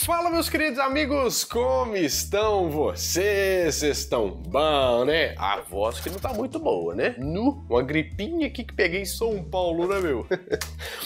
Fala, meus queridos amigos, como estão vocês? Estão bom, né? A voz que não tá muito boa, né? Uma gripinha aqui que peguei em São Paulo, né, meu?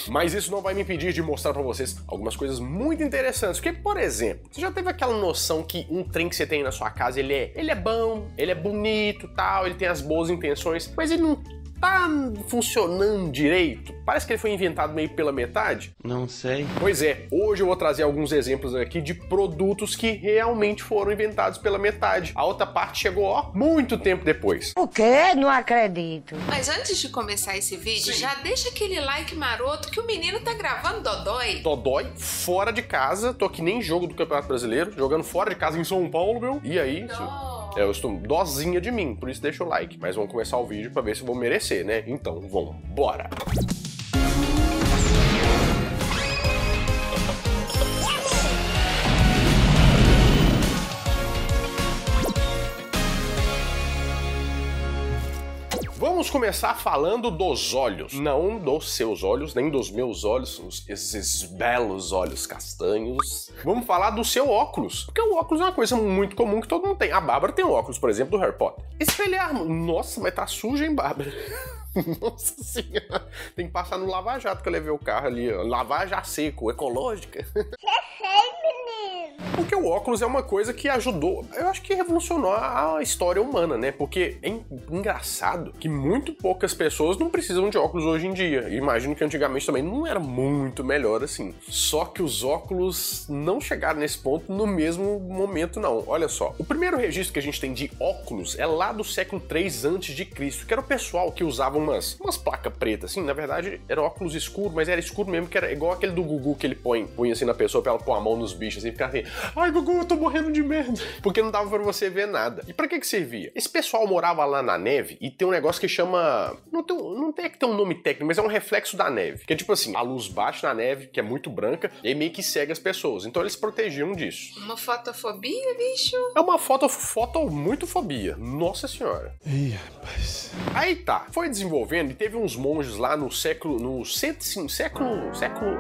Mas isso não vai me impedir de mostrar pra vocês algumas coisas muito interessantes. Porque, por exemplo, você já teve aquela noção que um trem que você tem na sua casa, ele é bom, ele é bonito, tal, ele tem as boas intenções, mas ele não tá funcionando direito? Parece que ele foi inventado meio pela metade? Não sei. Pois é, hoje eu vou trazer alguns exemplos aqui de produtos que realmente foram inventados pela metade. A outra parte chegou, ó, muito tempo depois. O quê? Não acredito. Mas antes de começar esse vídeo, já deixa aquele like maroto que o menino tá gravando Dodói. Dodói, fora de casa, tô aqui nem jogo do Campeonato Brasileiro, jogando fora de casa em São Paulo, meu. E aí, eu estou dozinha de mim, por isso deixa o like. Mas vamos começar o vídeo pra ver se eu vou merecer, né? Então, vamos, bora! Vamos começar falando dos olhos. Não dos seus olhos, nem dos meus olhos, esses belos olhos castanhos. Vamos falar do seu óculos. Porque o óculos é uma coisa muito comum que todo mundo tem. A Bárbara tem um óculos, por exemplo, do Harry Potter. Espelhar... Nossa, mas tá sujo, hein, Bárbara? Nossa senhora. Tem que passar no lava-jato que eu levei o carro ali, ó. Lavar-já seco, ecológica. Porque o óculos é uma coisa que ajudou, eu acho que revolucionou a história humana, né? Porque é engraçado que muito poucas pessoas não precisam de óculos hoje em dia. Imagino que antigamente também não era muito melhor assim. Só que os óculos não chegaram nesse ponto no mesmo momento, não. Olha só, o primeiro registro que a gente tem de óculos é lá do século 3 a.C., que era o pessoal que usava umas placas pretas, assim. Na verdade, era óculos escuro, mas era escuro mesmo, que era igual aquele do Gugu que ele põe assim na pessoa pra ela pôr a mão nos bichos, assim, ficar assim... Ai, Gugu, eu tô morrendo de medo. Porque não dava pra você ver nada. E pra que servia? Esse pessoal morava lá na neve e tem um negócio que chama... Não tem que ter um nome técnico, mas é um reflexo da neve. Que é tipo assim, a luz bate na neve, que é muito branca, e aí meio que cega as pessoas. Então eles protegiam disso. Uma fotofobia, bicho? É uma muito fobia. Nossa senhora. Ih, rapaz. Aí tá, foi desenvolvendo e teve uns monges lá no século...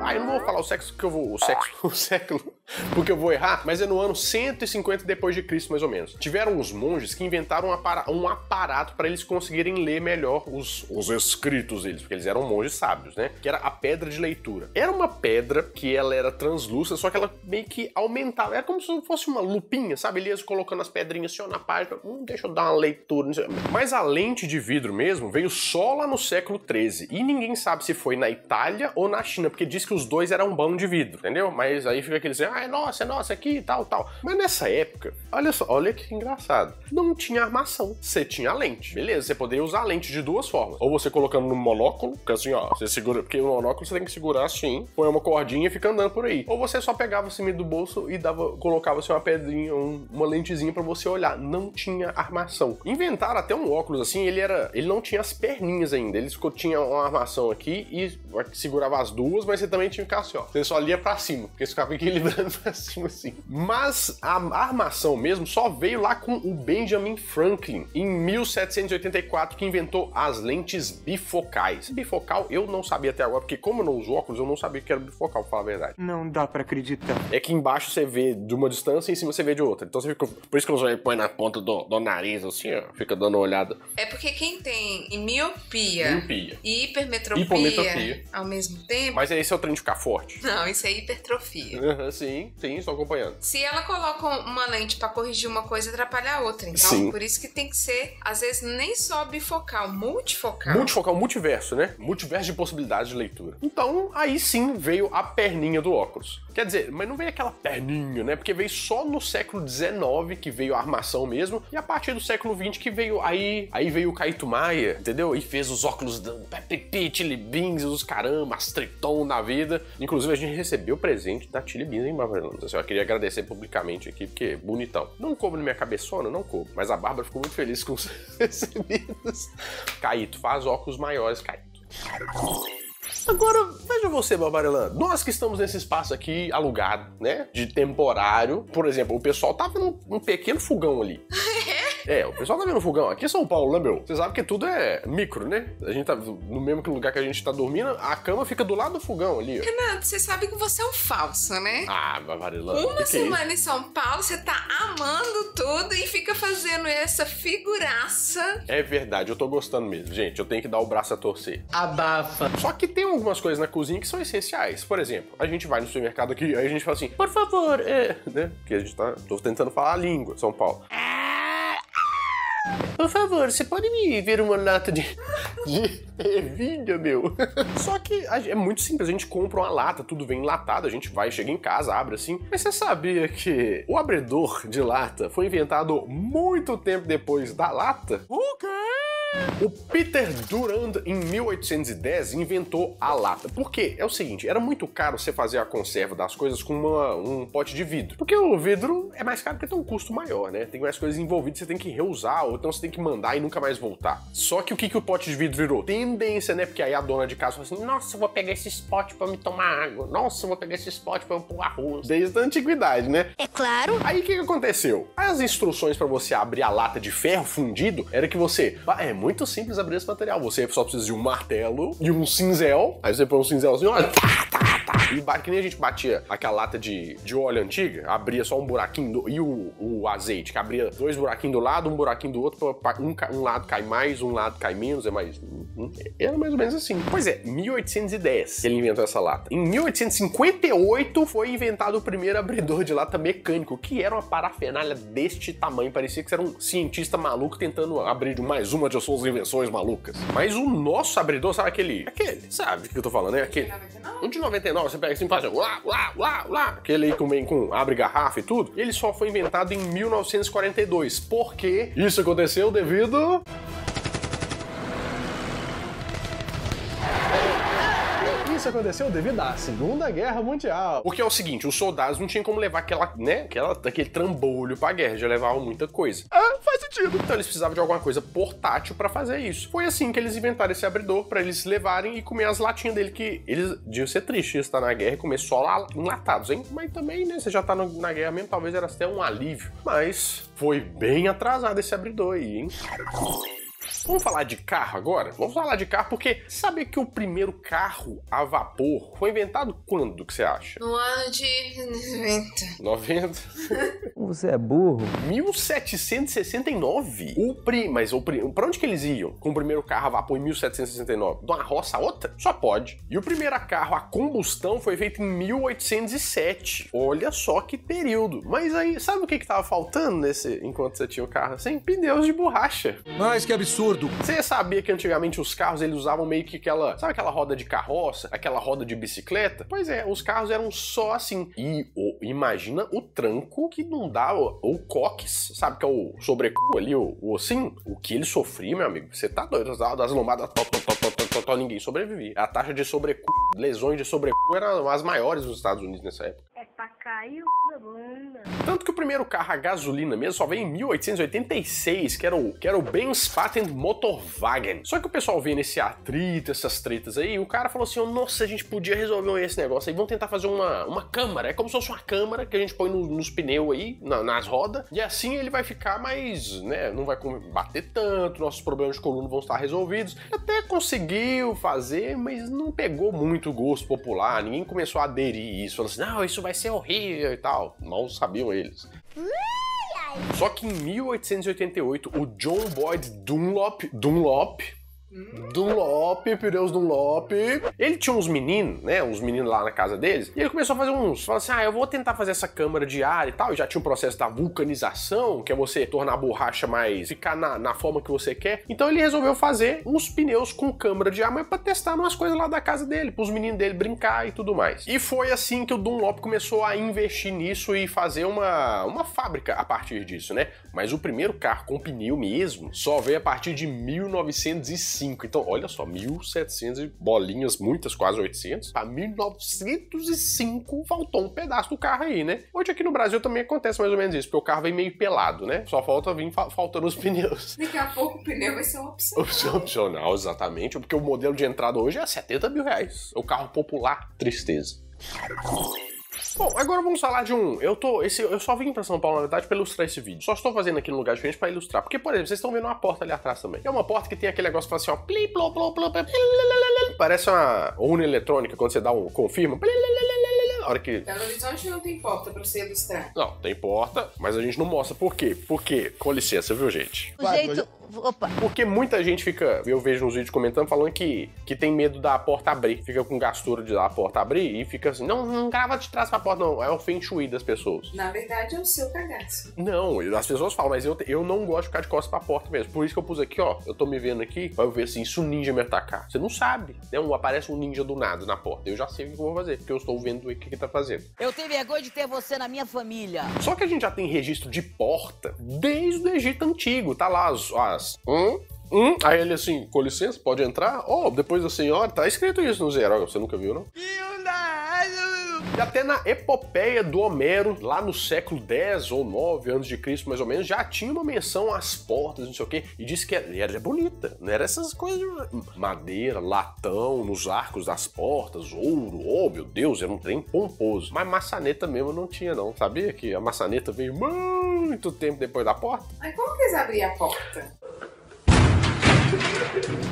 Ah, eu não vou falar o século que eu vou... O século... Porque eu vou errar, mas é no ano 150 depois de Cristo, mais ou menos. Tiveram uns monges que inventaram um aparato para eles conseguirem ler melhor os escritos deles, porque eles eram monges sábios, né? Que era a pedra de leitura. Era uma pedra que ela era translúcida, só que ela meio que aumentava. Era como se fosse uma lupinha, sabe? Ele ia colocando as pedrinhas assim, ó, na página. Deixa eu dar uma leitura. Não sei. Mas a lente de vidro mesmo veio só lá no século 13. E ninguém sabe se foi na Itália ou na China, porque diz que os dois eram bom de vidro, entendeu? Mas aí fica aquele assim, é nossa aqui e tal. Mas nessa época, olha só, olha que engraçado. Não tinha armação. Você tinha a lente. Beleza, você poderia usar a lente de duas formas. Ou você colocando no monóculo, que assim, ó, você segura, porque o monóculo você tem que segurar assim, põe uma cordinha e fica andando por aí. Ou você só pegava assim meio do bolso e colocava assim uma pedrinha, uma lentezinha pra você olhar. Não tinha armação. Inventaram até um óculos assim, ele não tinha as perninhas ainda. Ele tinha uma armação aqui e segurava as duas, mas você também tinha que ficar assim, ó. Você só lia pra cima, porque você ficava equilibrando pra cima assim. Mas a armação mesmo só veio lá com o Benjamin Franklin em 1784, que inventou as lentes bifocais. Bifocal eu não sabia até agora, porque como eu não uso óculos, eu não sabia que era bifocal, pra falar a verdade. Não dá pra acreditar. É que embaixo você vê de uma distância e em cima você vê de outra. Então você fica... Por isso que você põe na ponta do nariz, assim, ó, fica dando uma olhada. É porque quem tem miopia e hipermetropia ao mesmo tempo... Mas esse é o trem de ficar forte. Não, isso é hipertrofia. Sim, estou acompanhando. Se ela coloca uma lente pra corrigir uma coisa, atrapalha a outra. Então, sim, por isso que tem que ser, às vezes, nem só bifocal, multifocal. Multifocal, multiverso, né? Multiverso de possibilidades de leitura. Então, aí sim veio a perninha do óculos. Quer dizer, mas não veio aquela perninha, né? Porque veio só no século XIX que veio a armação mesmo, e a partir do século XX que veio aí veio o Caíto Maia, entendeu? E fez os óculos da Peppa Pig, Chili Beans, os caramba, as Triton na vida. Inclusive, a gente recebeu o presente da Chili Beans, hein, Bárbara? Eu queria agradecer publicamente aqui, porque é bonitão. Não coube na minha cabeçona, não coube. Mas a Bárbara ficou muito feliz com os recebidos. Caíto, faz óculos maiores, Caíto. Agora, veja você, Barbarelã, nós que estamos nesse espaço aqui alugado, né, de temporário, por exemplo, o pessoal tava num pequeno fogão ali. O pessoal tá vendo o fogão. Aqui em São Paulo, né, meu? Você sabe que tudo é micro, né? A gente tá no mesmo lugar que a gente tá dormindo, a cama fica do lado do fogão ali, ó. Renato, você sabe que você é um falso, né? Ah, Marilana. Uma semana em São Paulo, você tá amando tudo e fica fazendo essa figuraça. É verdade, eu tô gostando mesmo. Gente, eu tenho que dar o braço a torcer. Abafa. Só que tem algumas coisas na cozinha que são essenciais. Por exemplo, a gente vai no supermercado aqui, aí a gente fala assim, por favor, né? Porque a gente tô tentando falar a língua, São Paulo. Por favor, você pode me ver uma lata de ervilha, meu? Só que é muito simples, a gente compra uma lata, tudo vem enlatado, a gente vai, chega em casa, abre assim. Mas você sabia que o abridor de lata foi inventado muito tempo depois da lata? O quê? O Peter Durand, em 1810, inventou a lata. Por quê? É o seguinte, era muito caro você fazer a conserva das coisas com um pote de vidro. Porque o vidro é mais caro porque tem um custo maior, né? Tem mais coisas envolvidas, você tem que reusar, ou então você tem que mandar e nunca mais voltar. Só que o que o pote de vidro virou? Tendência, né? Porque aí a dona de casa fala assim, nossa, eu vou pegar esse pote pra me tomar água. Nossa, eu vou pegar esse pote pra eu pôr arroz. Desde a antiguidade, né? É claro. Aí o que aconteceu? As instruções pra você abrir a lata de ferro fundido era que você... É muito simples abrir esse material. Você só precisa de um martelo e um cinzel. Aí você põe um cinzelzinho, olha... E que nem a gente batia aquela lata de óleo antiga, abria só um buraquinho e o azeite, que abria 2 buraquinhos do lado, um buraquinho do outro, um lado cai mais, um lado cai menos, era mais ou menos assim. Pois é, 1810 que ele inventou essa lata. Em 1858 foi inventado o primeiro abridor de lata mecânico, que era uma parafernália deste tamanho, parecia que era um cientista maluco tentando abrir mais uma de suas invenções malucas. Mas o nosso abridor, sabe aquele, sabe o que eu tô falando, né? Aquele. O de 99, você pega assim e faz lá, aquele aí que vem com abre garrafa e tudo. Ele só foi inventado em 1942. Por quê? Isso aconteceu devido... Isso aconteceu devido à Segunda Guerra Mundial. Porque é o seguinte, os soldados não tinham como levar aquele trambolho pra guerra, já levavam muita coisa. Faz sentido. Então eles precisavam de alguma coisa portátil pra fazer isso. Foi assim que eles inventaram esse abridor, pra eles levarem e comer as latinhas dele, que eles deviam ser tristes estar na guerra e comer só lá enlatados, hein? Mas também, né, você já tá na guerra mesmo, talvez era até um alívio. Mas foi bem atrasado esse abridor aí, hein? Vamos falar de carro agora? Vamos falar de carro porque sabe que o primeiro carro a vapor foi inventado quando, que você acha? No ano de 90. 90? Você é burro? 1769? Pra onde que eles iam com o primeiro carro a vapor em 1769? De uma roça a outra? Só pode. E o primeiro carro a combustão foi feito em 1807. Olha só que período. Mas aí, sabe o que tava faltando enquanto você tinha o carro assim? Pneus de borracha. Mas que absurdo. Você sabia que antigamente os carros eles usavam meio que sabe aquela roda de carroça? Aquela roda de bicicleta? Pois é, os carros eram só assim. E imagina o tranco que não dá, o cox, sabe que é o sobrecu ali, o ossinho? O que ele sofria, meu amigo? Você tá doido? Das lombadas, ninguém sobrevivia. A taxa de lesões de sobrecu eram as maiores nos Estados Unidos nessa época. É pra cair o bunda. Tanto que o primeiro carro a gasolina mesmo só veio em 1886, que era o Benz Patent Motorwagen. Só que o pessoal vendo esse atrito, essas tretas aí, o cara falou assim, nossa, a gente podia resolver esse negócio aí, vamos tentar fazer uma câmara. É como se fosse uma câmara que a gente põe nos pneus aí, nas rodas, e assim ele vai ficar mais, né, não vai bater tanto, nossos problemas de coluna vão estar resolvidos. Até conseguiu fazer, mas não pegou muito gosto popular, ninguém começou a aderir isso, falando assim, não, isso vai ser horrível e tal. Mal sabiam eles. Só que em 1888, o John Boyd Dunlop, pneus Dunlop, ele tinha uns meninos, né, lá na casa deles, e ele começou a fazer falou assim, eu vou tentar fazer essa câmara de ar e tal, e já tinha um processo da vulcanização, que é você tornar a borracha ficar na forma que você quer, então ele resolveu fazer uns pneus com câmara de ar, mas pra testar umas coisas lá da casa dele, pros meninos dele brincar e tudo mais. E foi assim que o Dunlop começou a investir nisso e fazer uma fábrica a partir disso, né, mas o primeiro carro com pneu mesmo só veio a partir de 1905. Então, olha só, 1.700 bolinhas, muitas, quase 800. Para 1905, faltou um pedaço do carro aí, né? Hoje aqui no Brasil também acontece mais ou menos isso, porque o carro vem meio pelado, né? Só falta vir faltando os pneus. Daqui a pouco o pneu vai ser uma opção. Opcional, exatamente, porque o modelo de entrada hoje é R$70 mil. O carro popular, tristeza. Bom, agora vamos falar de um... Eu só vim pra São Paulo, na verdade, pra ilustrar esse vídeo. Só estou fazendo aqui num lugar diferente pra ilustrar. Porque, por exemplo, vocês estão vendo uma porta ali atrás também. É uma porta que tem aquele negócio que faz assim, ó... Pli, plô, plô, plô, plô, parece uma urna eletrônica, quando você dá um confirma. A hora que... Belo Horizonte não tem porta pra você ilustrar. Não, tem porta, mas a gente não mostra por quê. Porque, com licença, viu, gente? O jeito... Opa. Porque muita gente fica, eu vejo nos vídeos comentando, falando que tem medo da porta abrir. Fica com gastura de dar a porta abrir e fica assim, não grava de trás pra porta, não. É o feng shui das pessoas. Na verdade, é o seu cagaço. Não, as pessoas falam, mas eu não gosto de ficar de costas pra porta mesmo. Por isso que eu pus aqui, ó. Eu tô me vendo aqui, vai ver assim, se o ninja me atacar. Você não sabe, né? Aparece um ninja do nada na porta. Eu já sei o que eu vou fazer, porque eu estou vendo o que tá fazendo. Eu tenho vergonha de ter você na minha família. Só que a gente já tem registro de porta desde o Egito Antigo. Tá lá aí ele assim, com licença, pode entrar? Oh, depois da senhora, tá escrito isso no Zero. Você nunca viu, não? E até na epopeia do Homero, lá no século 10 ou 9 antes de Cristo, mais ou menos, já tinha uma menção às portas, não sei o quê, e disse que era bonita, não era essas coisas de madeira, latão, nos arcos das portas, ouro, oh meu Deus, era um trem pomposo. Mas maçaneta mesmo não tinha não, sabia que a maçaneta veio muito tempo depois da porta? Mas como que eles abriam a porta?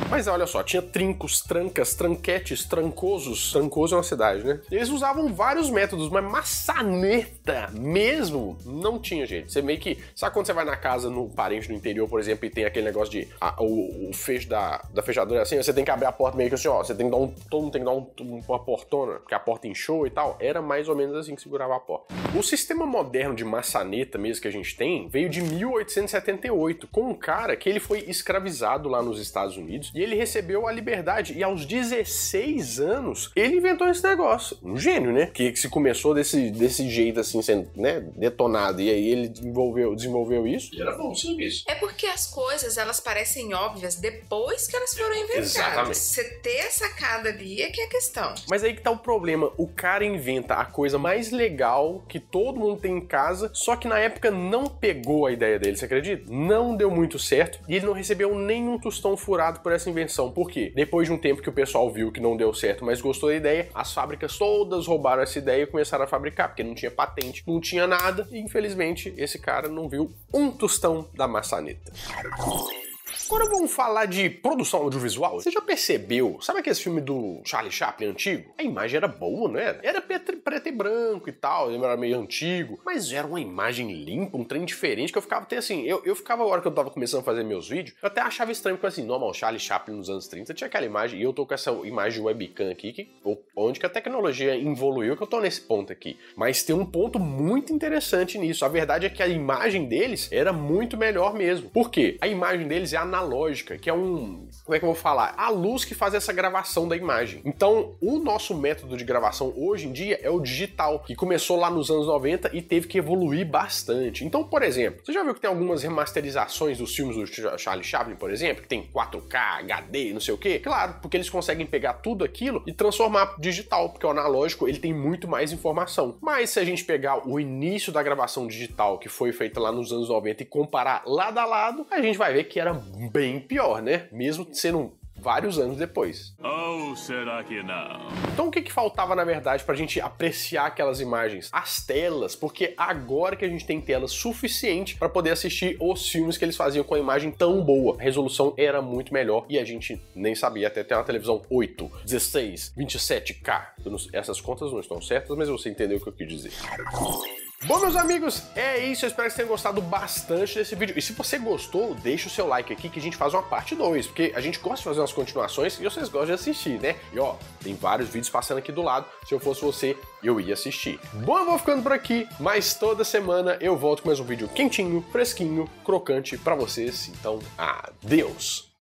Mas olha só, tinha trincos, trancas, tranquetes, trancosos. Trancoso é uma cidade, né? Eles usavam vários métodos, mas maçaneta mesmo não tinha, gente. Você meio que... Sabe quando você vai na casa, no parente no interior, por exemplo, e tem aquele negócio de... o fecho da fechadura assim, você tem que abrir a porta meio que assim, ó. Você tem que dar todo mundo tem que dar uma portona, porque a porta inchou e tal. Era mais ou menos assim que segurava a porta. O sistema moderno de maçaneta mesmo que a gente tem veio de 1878, com um cara que ele foi escravizado lá nos Estados Unidos e ele recebeu a liberdade e aos 16 anos ele inventou esse negócio. Um gênio, né? Que se começou desse jeito assim, sendo, né, detonado, e aí ele desenvolveu isso. E era bom o serviço. É porque as coisas, elas parecem óbvias depois que elas foram inventadas. Exatamente. Você ter a sacada ali é que é a questão. Mas aí que tá o problema, o cara inventa a coisa mais legal que todo mundo tem em casa, só que na época não pegou a ideia dele, você acredita? Não deu muito certo e ele não recebeu nenhum tostão furado por essa invenção. Por quê? Depois de um tempo que o pessoal viu que não deu certo, mas gostou da ideia, as fábricas todas roubaram essa ideia e começaram a fabricar, porque não tinha patente, não tinha nada, e infelizmente esse cara não viu um tostão da maçaneta. Agora vamos falar de produção audiovisual. Você já percebeu? Sabe aquele filme do Charlie Chaplin antigo? A imagem era boa, não era? Era preto e branco e tal, era meio antigo, mas era uma imagem limpa, um trem diferente, que eu ficava até assim, eu ficava, a hora que eu tava começando a fazer meus vídeos, eu até achava estranho, porque assim, normal, Charlie Chaplin nos anos 30 tinha aquela imagem, e eu tô com essa imagem de webcam aqui, onde que a tecnologia evoluiu, que eu tô nesse ponto aqui. Mas tem um ponto muito interessante nisso. A verdade é que a imagem deles era muito melhor mesmo. Por quê? A imagem deles é analógica, que é como é que eu vou falar? A luz que faz essa gravação da imagem. Então, o nosso método de gravação hoje em dia é o digital, que começou lá nos anos 90 e teve que evoluir bastante. Então, por exemplo, você já viu que tem algumas remasterizações dos filmes do Charlie Chaplin, por exemplo, que tem 4K, HD, não sei o quê? Claro, porque eles conseguem pegar tudo aquilo e transformar digital, porque o analógico, ele tem muito mais informação. Mas se a gente pegar o início da gravação digital, que foi feita lá nos anos 90, e comparar lado a lado, a gente vai ver que era bem pior, né? Mesmo sendo vários anos depois. Ou será que não? Então o que faltava, na verdade, pra gente apreciar aquelas imagens? As telas, porque agora que a gente tem telas suficiente para poder assistir os filmes que eles faziam com a imagem tão boa. A resolução era muito melhor e a gente nem sabia, até ter uma televisão 8, 16, 27K. Essas contas não estão certas, mas você entendeu o que eu quis dizer. Bom, meus amigos, é isso. Eu espero que vocês tenham gostado bastante desse vídeo. E se você gostou, deixa o seu like aqui que a gente faz uma parte 2, porque a gente gosta de fazer umas continuações e vocês gostam de assistir, né? E ó, tem vários vídeos passando aqui do lado. Se eu fosse você, eu ia assistir. Bom, eu vou ficando por aqui, mas toda semana eu volto com mais um vídeo quentinho, fresquinho, crocante pra vocês. Então, adeus!